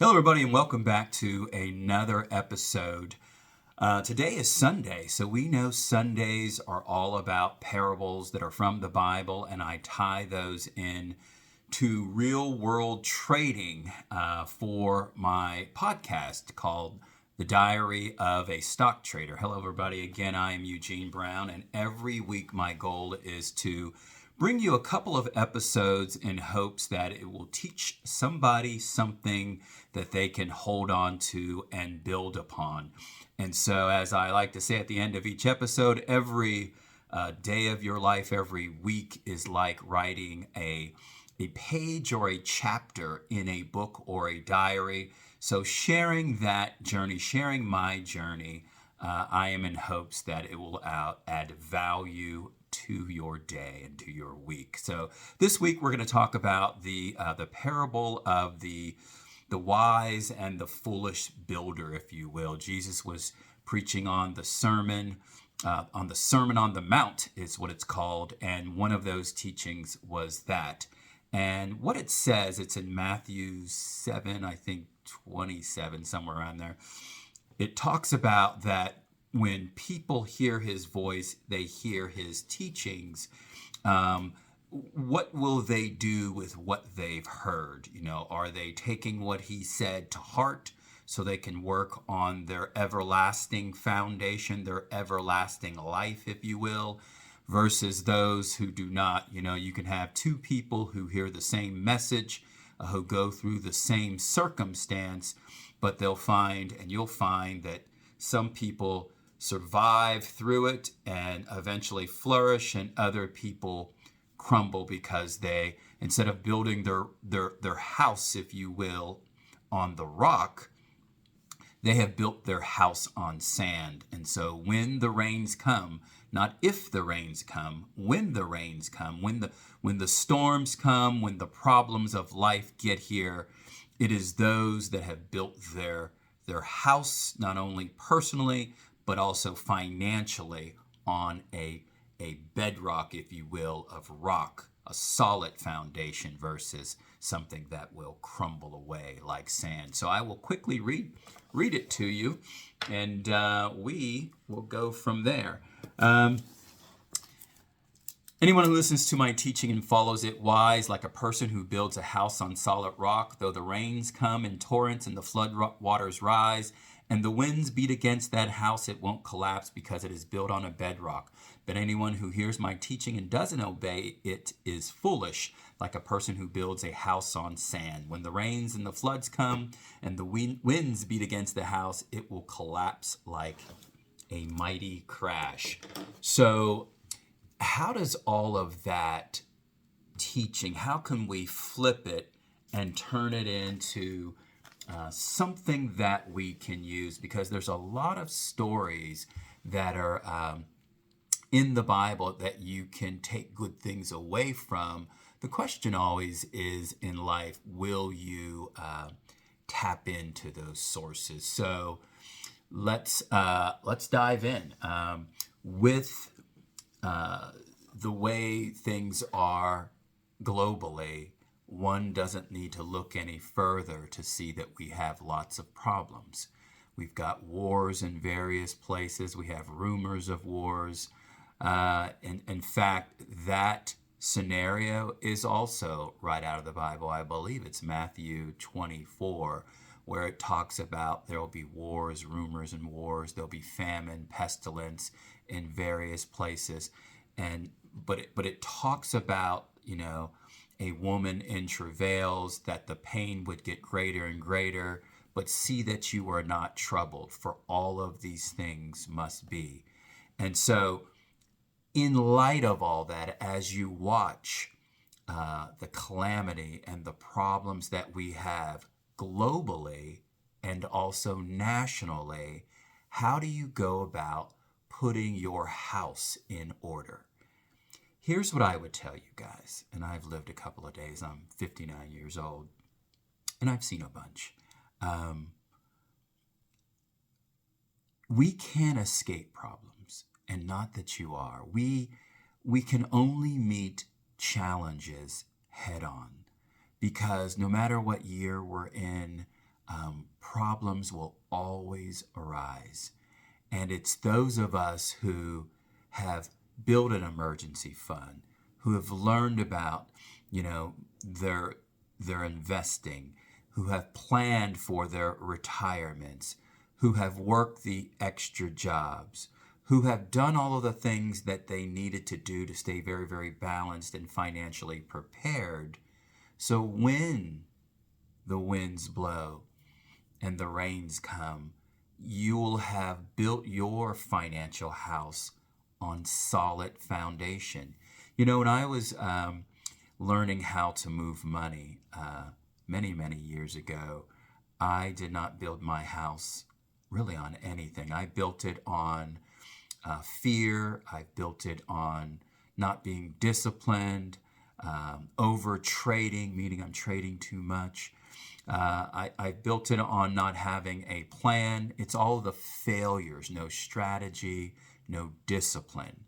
Hello, everybody, and welcome back to another episode. Today is Sunday, so we know Sundays are all about parables that are from the Bible, and I tie those in to real world trading for my podcast called The Diary of a Stock Trader. Hello, everybody. Again, I am Eugene Brown, and every week my goal is to bring you a couple of episodes in hopes that it will teach somebody something that they can hold on to and build upon. And so, as I like to say at the end of each episode, every day of your life, every week is like writing a page or a chapter in a book or a diary. So sharing that journey, sharing my journey, I am in hopes that it will add value to your day and to your week. So this week we're going to talk about the parable of the wise and the foolish builder, if you will. Jesus was preaching on the Sermon on the Mount is what it's called, and one of those teachings was that. And what it says, it's in Matthew 7, I think 27, somewhere around there. It talks about that when people hear his voice, they hear his teachings. What will they do with what they've heard? Are they taking what he said to heart so they can work on their everlasting foundation, their everlasting life, if you will, versus those who do not? You can have two people who hear the same message, who go through the same circumstance, but you'll find that some people survive through it and eventually flourish, and other people crumble because they, instead of building their house, if you will, on the rock, they have built their house on sand. And so when the rains come, not if the rains come, when the rains come, when the storms come, when the problems of life get here, it is those that have built their house, not only personally, but also financially, on a bedrock, if you will, of rock, a solid foundation versus something that will crumble away like sand. So I will quickly read it to you, and we will go from there. Anyone who listens to my teaching and follows it wise, like a person who builds a house on solid rock. Though the rains come in torrents and the flood waters rise, and the winds beat against that house, it won't collapse because it is built on a bedrock. But anyone who hears my teaching and doesn't obey it is foolish, like a person who builds a house on sand. When the rains and the floods come and the winds beat against the house, it will collapse like a mighty crash. So how does all of that teaching, how can we flip it and turn it into something that we can use? Because there's a lot of stories that are in the Bible that you can take good things away from. The question always is in life, will you tap into those sources? So let's dive in. With the way things are globally, one doesn't need to look any further to see that we have lots of problems. We've got wars in various places. We have rumors of wars. And in fact, that scenario is also right out of the Bible. I believe it's Matthew 24, where it talks about there will be wars, rumors and wars. There'll be famine, pestilence in various places. But it talks about, a woman in travails, that the pain would get greater and greater, but see that you are not troubled, for all of these things must be. And so in light of all that, as you watch the calamity and the problems that we have globally and also nationally, how do you go about putting your house in order? Here's what I would tell you guys, and I've lived a couple of days. I'm 59 years old, and I've seen a bunch. We can't escape problems, and not that you are. We can only meet challenges head on, because no matter what year we're in, problems will always arise. And it's those of us who have built an emergency fund, who have learned about, you know, their investing, who have planned for their retirements, who have worked the extra jobs, who have done all of the things that they needed to do to stay very, very balanced and financially prepared. So when the winds blow and the rains come, you will have built your financial house on solid foundation. You know, when I was learning how to move money many, many years ago, I did not build my house really on anything. I built it on fear. I built it on not being disciplined, over trading, meaning I'm trading too much. I built it on not having a plan. It's all the failures, no strategy, no discipline.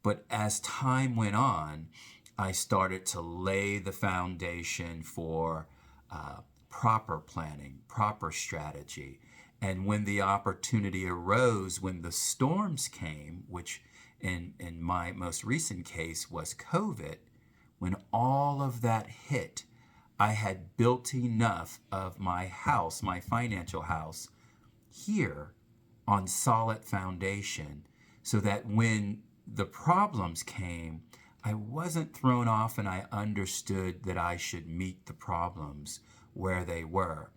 But as time went on, I started to lay the foundation for proper planning, proper strategy. And when the opportunity arose, when the storms came, which in my most recent case was COVID, when all of that hit, I had built enough of my house, my financial house, here on solid foundation so that when the problems came, I wasn't thrown off and I understood that I should meet the problems where they were.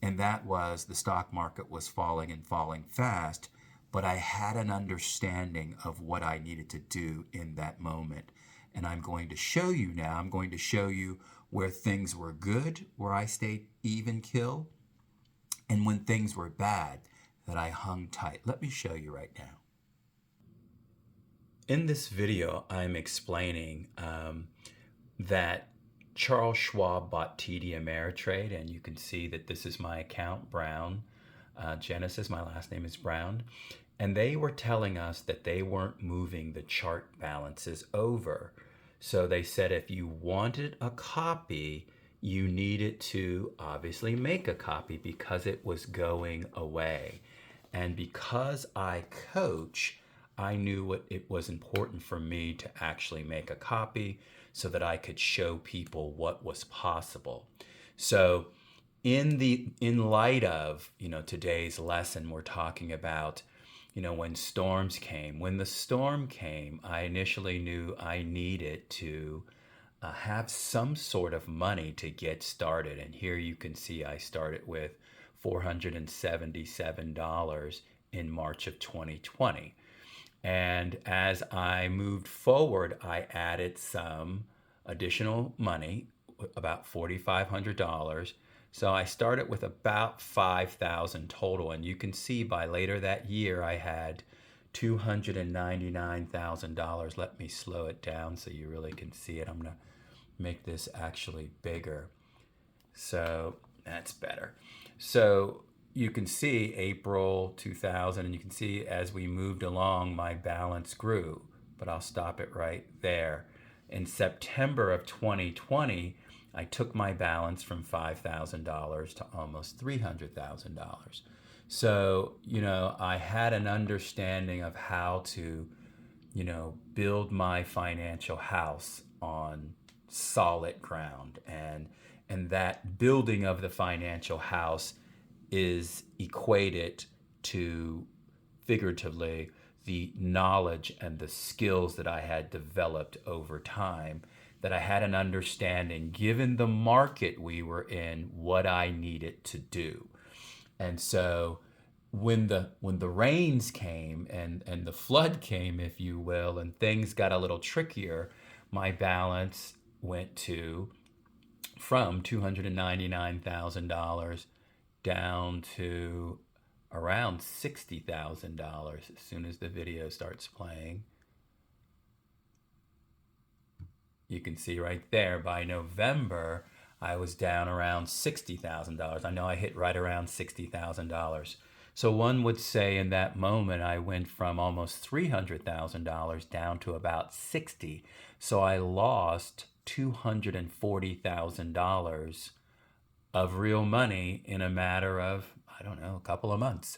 And that was the stock market was falling and falling fast, but I had an understanding of what I needed to do in that moment. And I'm going to show you now, I'm going to show you where things were good, where I stayed even kill, and when things were bad, that I hung tight. Let me show you right now. In this video, I'm explaining that Charles Schwab bought TD Ameritrade, and you can see that this is my account, Brown. Genesis, my last name is Brown. And they were telling us that they weren't moving the chart balances over. So they said if you wanted a copy, you needed to obviously make a copy because it was going away. And because I coach, I knew it was important for me to actually make a copy so that I could show people what was possible. So in light of, today's lesson, we're talking about, when storms came. When the storm came, I initially knew I needed to have some sort of money to get started. And here you can see I started with $477 in March of 2020. And as I moved forward, I added some additional money, about $4,500. So I started with about $5,000 total. And you can see by later that year, I had $299,000. Let me slow it down so you really can see it. I'm going to make this actually bigger. So that's better. So you can see April 2000, and you can see as we moved along, my balance grew, but I'll stop it right there. In September of 2020, I took my balance from $5,000 to almost $300,000. So, I had an understanding of how to, build my financial house on solid ground. And that building of the financial house is equated to, figuratively, the knowledge and the skills that I had developed over time, that I had an understanding, given the market we were in, what I needed to do. And so when the rains came and the flood came, if you will, and things got a little trickier, my balance went from $299,000 down to around $60,000 as soon as the video starts playing. You can see right there, by November, I was down around $60,000. I know I hit right around $60,000. So one would say in that moment, I went from almost $300,000 down to about $60,000. So I lost $240,000 of real money in a matter of, I don't know, a couple of months.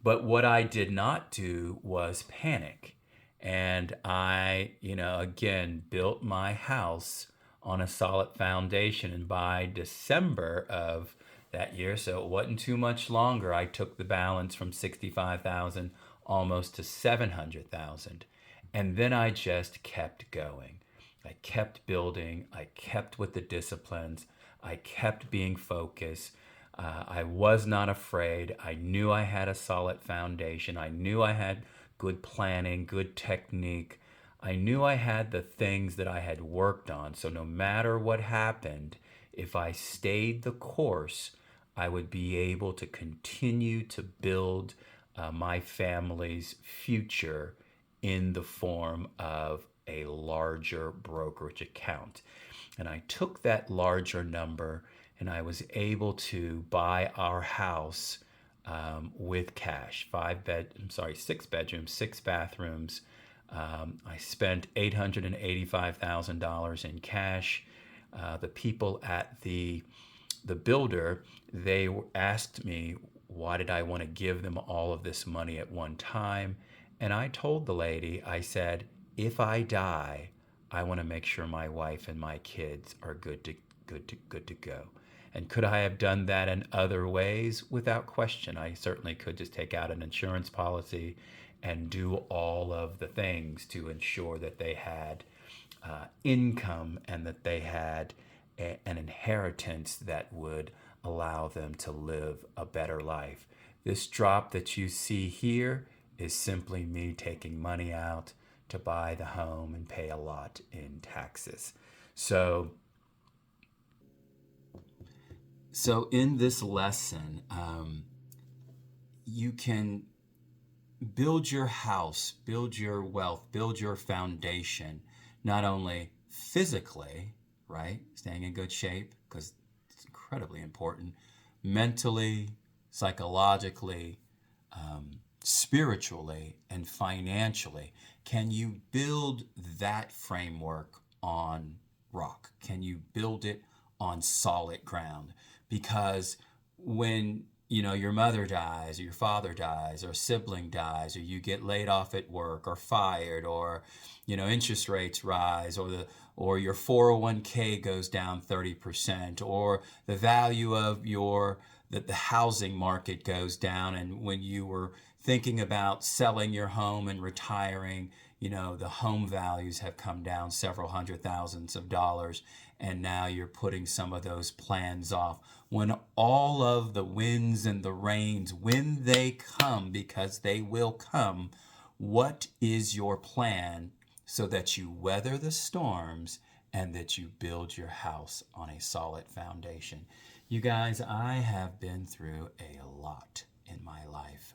But what I did not do was panic. And I, again, built my house on a solid foundation. And by December of that year, so it wasn't too much longer, I took the balance from 65,000 almost to 700,000. And then I just kept going. I kept building. I kept with the disciplines. I kept being focused. I was not afraid. I knew I had a solid foundation. I knew I had good planning, good technique. I knew I had the things that I had worked on. So no matter what happened, if I stayed the course, I would be able to continue to build my family's future in the form of a larger brokerage account. And I took that larger number and I was able to buy our house with cash. 6 bedrooms, 6 bathrooms. I spent $885,000 in cash. The people at the builder, they asked me, why did I want to give them all of this money at one time? And I told the lady, I said, if I die, I want to make sure my wife and my kids are good to go. And could I have done that in other ways? Without question. I certainly could just take out an insurance policy and do all of the things to ensure that they had income and that they had an inheritance that would allow them to live a better life. This drop that you see here is simply me taking money out to buy the home and pay a lot in taxes. So in this lesson, you can build your house, build your wealth, build your foundation, not only physically, right? Staying in good shape, because it's incredibly important, mentally, psychologically, spiritually, and financially. Can you build that framework on rock? Can you build it on solid ground? Because when your mother dies or your father dies or a sibling dies or you get laid off at work or fired or interest rates rise or your 401k goes down 30% or the value of the housing market goes down, and when you were thinking about selling your home and retiring, the home values have come down several hundred thousands of dollars, and now you're putting some of those plans off. When all of the winds and the rains, when they come, because they will come, what is your plan so that you weather the storms and that you build your house on a solid foundation? You guys, I have been through a lot in my life.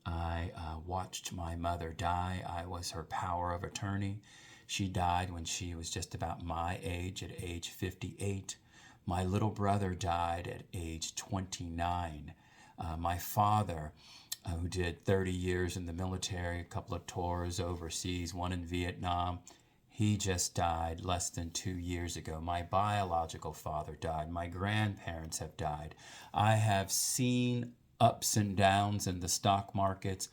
I watched my mother die. I was her power of attorney. She died when she was just about my age, at age 58. My little brother died at age 29. My father, who did 30 years in the military, a couple of tours overseas, one in Vietnam, he just died less than 2 years ago. My biological father died. My grandparents have died. I have seen ups and downs in the stock markets.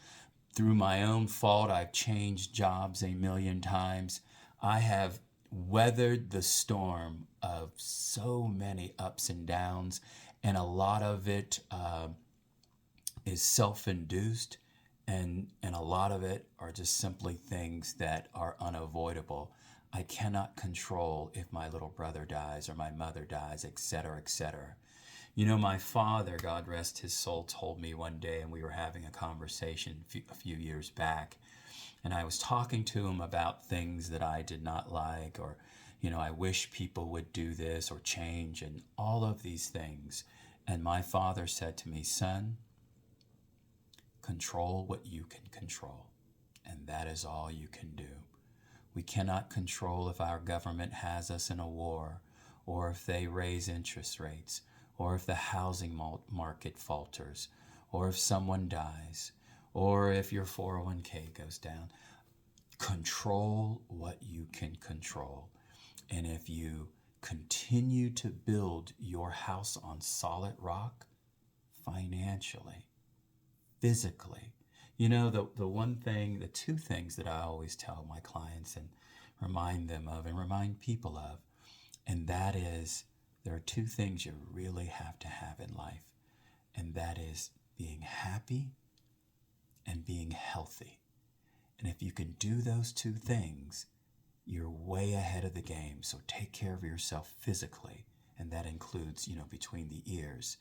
Through my own fault, I've changed jobs a million times. I have weathered the storm of so many ups and downs, and a lot of it is self-induced, and a lot of it are just simply things that are unavoidable. I cannot control if my little brother dies or my mother dies, etc., etc. My father, God rest his soul, told me one day, and we were having a conversation a few years back, and I was talking to him about things that I did not like, or, I wish people would do this or change, and all of these things. And my father said to me, son, control what you can control, and that is all you can do. We cannot control if our government has us in a war, or if they raise interest rates, or if the housing market falters, or if someone dies, or if your 401k goes down. Control what you can control. And if you continue to build your house on solid rock financially, physically. You know, the two things that I always tell my clients and remind them of and remind people of, and that is there are two things you really have to have in life, and that is being happy and being healthy. And if you can do those two things, you're way ahead of the game. So take care of yourself physically, and that includes, between the ears.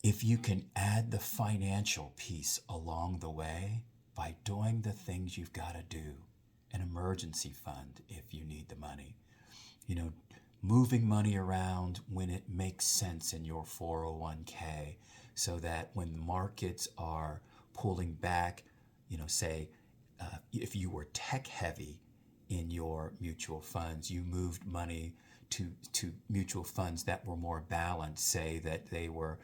If you can add the financial piece along the way by doing the things you've got to do, an emergency fund if you need the money, moving money around when it makes sense in your 401k, so that when markets are pulling back, say if you were tech heavy in your mutual funds, you moved money to mutual funds that were more balanced, say that they were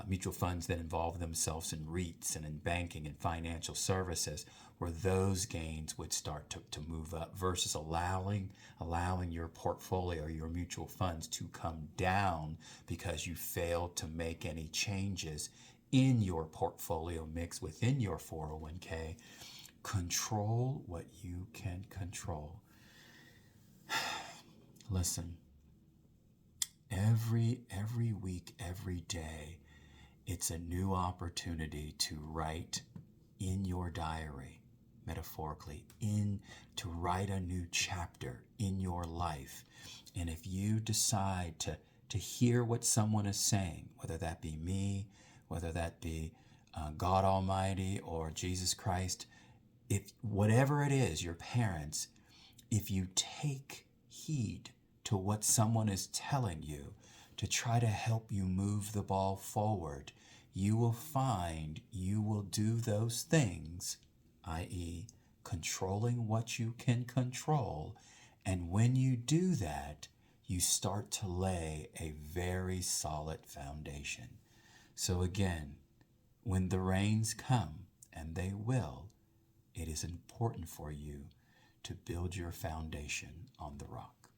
mutual funds that involve themselves in REITs and in banking and financial services, where those gains would start to move up, versus allowing your portfolio, your mutual funds, to come down because you failed to make any changes in your portfolio mix within your 401k. Control what you can control. Listen, every week, every day, it's a new opportunity to write in your diary, metaphorically, to write a new chapter in your life. And if you decide to hear what someone is saying, whether that be me, whether that be God Almighty or Jesus Christ, if whatever it is, your parents, if you take heed to what someone is telling you to try to help you move the ball forward, you will find you will do those things, i.e., controlling what you can control. And when you do that, you start to lay a very solid foundation. So again, when the rains come, and they will, it is important for you to build your foundation on the rock.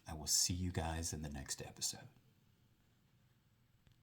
I will see you guys in the next episode.